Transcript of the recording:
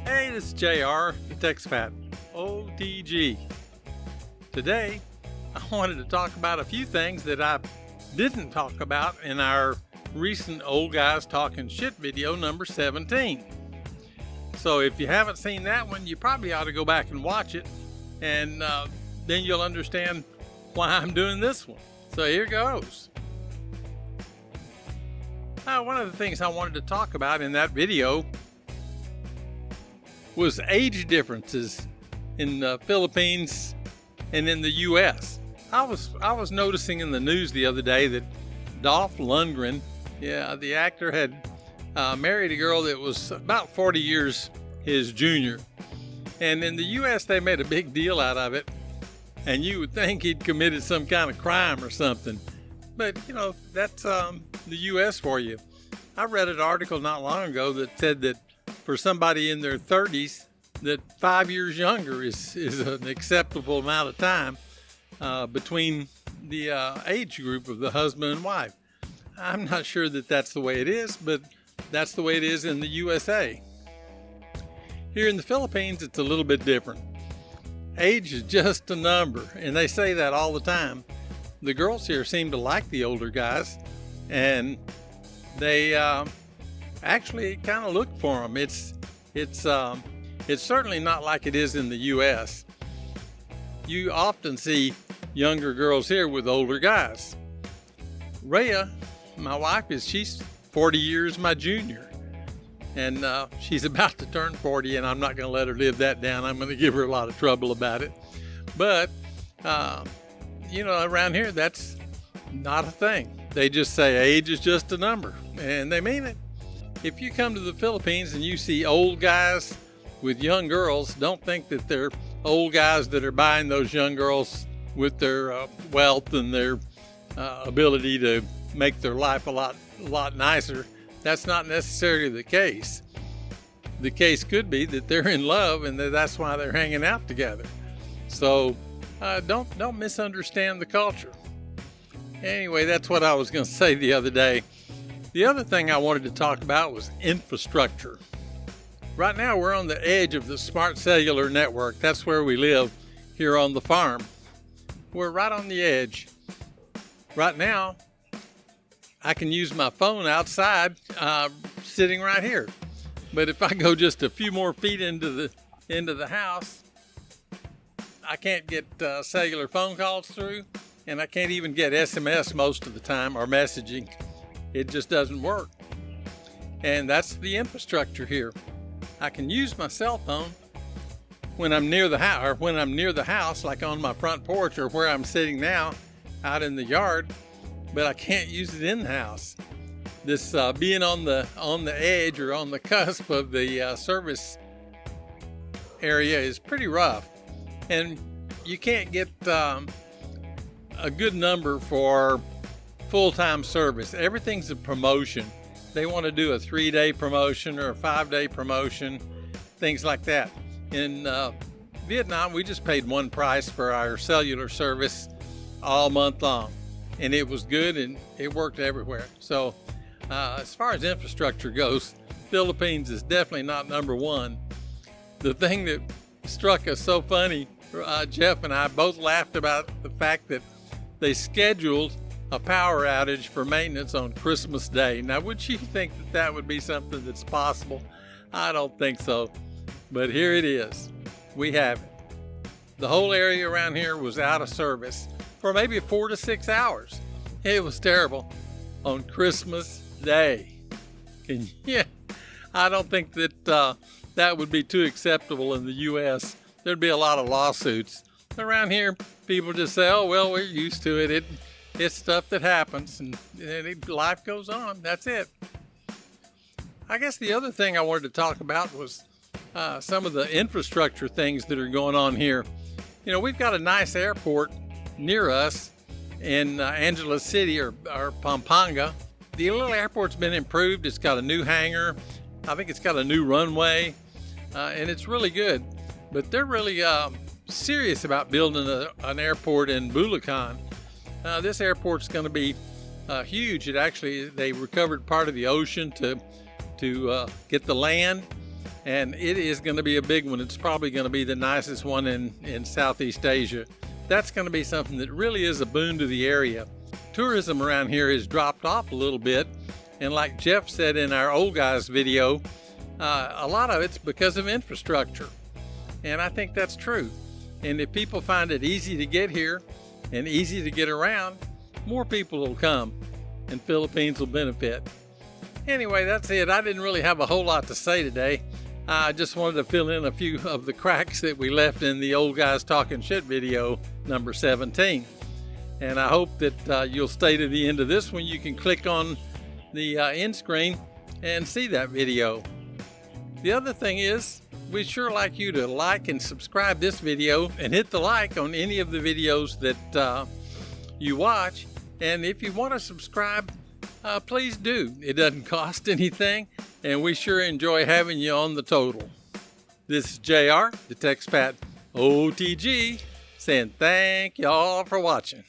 Hey, this is JR, the TextPat, OTG. Today, I wanted to talk about a few things that I didn't talk about in our recent Old Guys Talking Shit video number 17. So if you haven't seen that one, you probably ought to go back and watch it, and then you'll understand why I'm doing this one. So here goes. One of the things I wanted to talk about in that video was age differences in the Philippines and in the U.S. I was noticing in the news the other day that Dolph Lundgren, the actor, had married a girl that was about 40 years his junior. And in the U.S. they made a big deal out of it, and you would think he'd committed some kind of crime or something. But, that's the U.S. for you. I read an article not long ago that said that for somebody in their 30s, that 5 years younger is an acceptable amount of time between the age group of the husband and wife. I'm not sure that that's the way it is, but that's the way it is in the USA. Here in the Philippines, it's a little bit different. Age is just a number, and they say that all the time. The girls here seem to like the older guys, and they actually kind of look for them. It's certainly not like it is in the U.S. You often see younger girls here with older guys. Rhea, my wife, she's 40 years my junior, and she's about to turn 40, and I'm not going to let her live that down. I'm going to give her a lot of trouble about it. But around here, that's not a thing. They just say age is just a number, and they mean it. If you come to the Philippines and you see old guys with young girls, don't think that they're old guys that are buying those young girls with their wealth and their ability to make their life a lot nicer. That's not necessarily the case. The case could be that they're in love and that's why they're hanging out together. So don't misunderstand the culture. Anyway, that's what I was going to say the other day. The other thing I wanted to talk about was infrastructure. Right now, we're on the edge of the smart cellular network. That's where we live here on the farm. We're right on the edge. Right now, I can use my phone outside, sitting right here. But if I go just a few more feet into the house, I can't get cellular phone calls through, and I can't even get SMS most of the time or messaging. It just doesn't work. And that's the infrastructure here. I can use my cell phone when I'm near the house, or when I'm near the house, like on my front porch or where I'm sitting now out in the yard, but I can't use it in the house. This being on the edge or on the cusp of the service area is pretty rough, and you can't get a good number for full-time service. Everything's a promotion. They want to do a 3-day promotion or a 5-day promotion, things like that. In Vietnam, we just paid one price for our cellular service all month long, and it was good and it worked everywhere. So as far as infrastructure goes, Philippines is definitely not number one. The thing that struck us so funny, Jeff and I both laughed about the fact that they scheduled a power outage for maintenance on Christmas Day. Now, would you think that would be something that's possible? I don't think so, but here it is. We have it. The whole area around here was out of service for maybe 4 to 6 hours. It was terrible on Christmas Day. I don't think that that would be too acceptable in the U.S. There'd be a lot of lawsuits. Around here, people just say, oh, well, we're used to it. It's stuff that happens, and life goes on. That's it. I guess the other thing I wanted to talk about was some of the infrastructure things that are going on here. We've got a nice airport near us in Angeles City or Pampanga. The little airport's been improved. It's got a new hangar. I think it's got a new runway, and it's really good. But they're really serious about building an airport in Bulacan. This airport's going to be huge. They recovered part of the ocean to get the land, And it is going to be a big one. It's probably going to be the nicest one in Southeast Asia. That's going to be something that really is a boon to the area. Tourism around here has dropped off a little bit. And like Jeff said in our old guys video, a lot of it's because of infrastructure. And I think that's true. And if people find it easy to get here and easy to get around, more people will come and Philippines will benefit. Anyway, that's it. I didn't really have a whole lot to say today. I just wanted to fill in a few of the cracks that we left in the Old Guys Talking Shit video number 17. And I hope that you'll stay to the end of this one. You can click on the end screen and see that video. The other thing is, we'd sure like you to like and subscribe this video and hit the like on any of the videos that you watch. And if you want to subscribe, please do. It doesn't cost anything, and we sure enjoy having you on the total. This is JR, the TexPat OTG, saying thank y'all for watching.